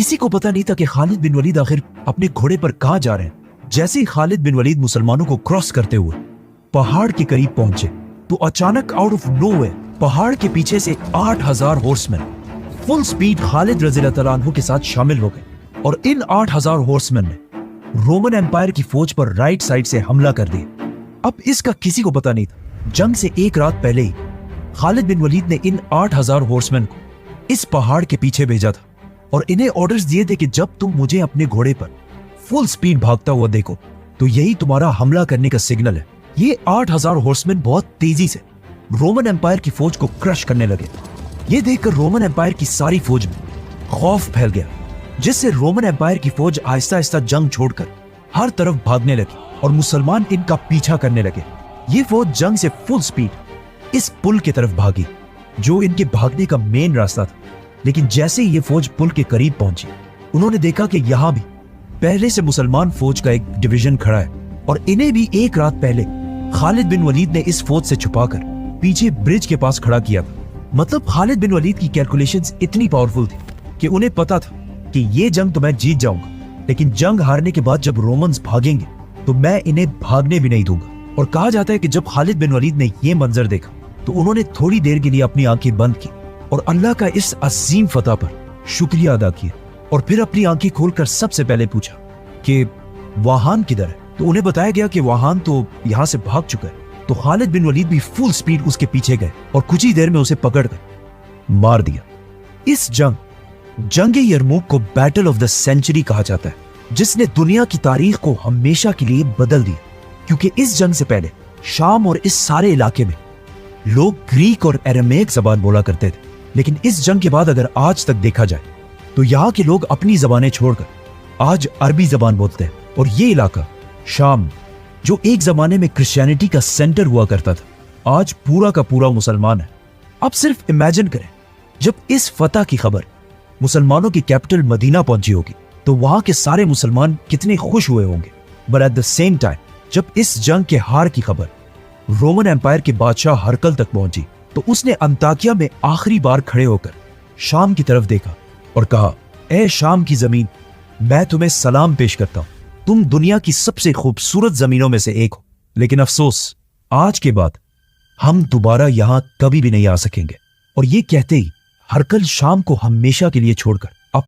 किसी को पता नहीं था कि खालिद बिन वलीद आखिर अपने घोड़े पर कहां जा रहे हैं। जैसे ही खालिद बिन वलीद मुसलमानों को क्रॉस करते हुए पहाड़ के करीब पहुंचे तो अचानक आउट ऑफ नोवेयर पहाड़ के पीछे से 8000 हॉर्समैन फुल स्पीड खालिद रज़ियल्लाहु तआला अन्हु के साथ शामिल हो गए और इन 8000 हॉर्समैन ने रोमन एम्पायर की फौज पर राइट साइड से हमला कर दिया। अब इसका किसी को पता नहीं था। जंग से एक रात पहले ही खालिद बिन वलीद ने इन 8000 हॉर्समैन को इस पहाड़ के पीछे भेजा था और इन्हें ऑर्डर्स दिए थे कि जब तुम मुझे अपने घोड़े पर फुल स्पीड भागता हुआ देखो तो यही तुम्हारा हमला करने का सिग्नल है। ये 8000 हॉर्समैन बहुत तेजी से रोमन एम्पायर की फौज को क्रश करने लगे। ये देखकर रोमन एम्पायर की सारी फौज में खौफ फैल गया, जिससे रोमन एम्पायर की फौज आहिस्ता आहिस्ता जंग छोड़कर हर तरफ भागने लगी और मुसलमान इनका पीछा करने लगे। ये फौज जंग से फुल स्पीड इस पुल की तरफ भागी जो इनके भागने का मेन रास्ता था। लेकिन जैसे ही ये फौज पुल के करीब पहुंची उन्होंने देखा कि यहां भी पहले से मुसलमान फौज का एक डिवीजन खड़ा है और इन्हें भी एक रात पहले खालिद बिन वलीद ने इस फौज से छुपाकर पीछे ब्रिज के पास खड़ा किया था। मतलब खालिद बिन वलीद की कैलकुलेशंस इतनी पावरफुल थी कि उन्हें पता था कि ये जंग तो मैं जीत जाऊंगा, लेकिन जंग हारने के बाद जब रोमन्स भागेंगे तो मैं इन्हें भागने भी नहीं दूंगा। और कहा जाता है कि जब खालिद बिन वलीद ने यह मंजर देखा तो उन्होंने थोड़ी देर के लिए अपनी आंखें बंद की और अल्लाह का इस अजीम फतह पर शुक्रिया अदा किया और फिर अपनी आंखें खोलकर सबसे पहले पूछा कि वाहान किधर है। तो उन्हें बताया गया कि वाहान तो यहां से भाग चुका है। तो खालिद बिन वलीद भी फुल स्पीड उसके पीछे गए और कुछ ही देर में उसे पकड़कर मार दिया। इस जंग यरमुक को बैटल ऑफ द सेंचुरी कहा जाता है, जिसने दुनिया की तारीख को हमेशा के लिए बदल दिया। क्योंकि इस जंग से पहले शाम और इस सारे इलाके में लोग ग्रीक और अरामीक जबान बोला करते थे, लेकिन इस जंग के बाद अगर आज तक देखा जाए तो यहाँ के लोग अपनी जबानें छोड़कर आज अरबी जबान बोलते हैं। और ये इलाका शाम, जो एक जमाने में क्रिश्चियनिटी का सेंटर हुआ करता था, आज पूरा का पूरा मुसलमान है। अब सिर्फ इमेजिन करें, जब इस फतह की खबर मुसलमानों की कैपिटल मदीना पहुंची होगी तो वहां के सारे मुसलमान कितने खुश हुए होंगे। But at the same time जब इस जंग के हार की खबर रोमन एम्पायर के बादशाह हरकल तक पहुंची तो उसने अंताकिया में आखिरी बार खड़े होकर शाम की तरफ देखा और कहा, ए शाम की जमीन, मैं तुम्हें सलाम पेश करता हूं। तुम दुनिया की सबसे खूबसूरत जमीनों में से एक हो, लेकिन अफसोस आज के बाद हम दोबारा यहां कभी भी नहीं आ सकेंगे। और ये कहते ही हरकल शाम को हमेशा के लिए छोड़कर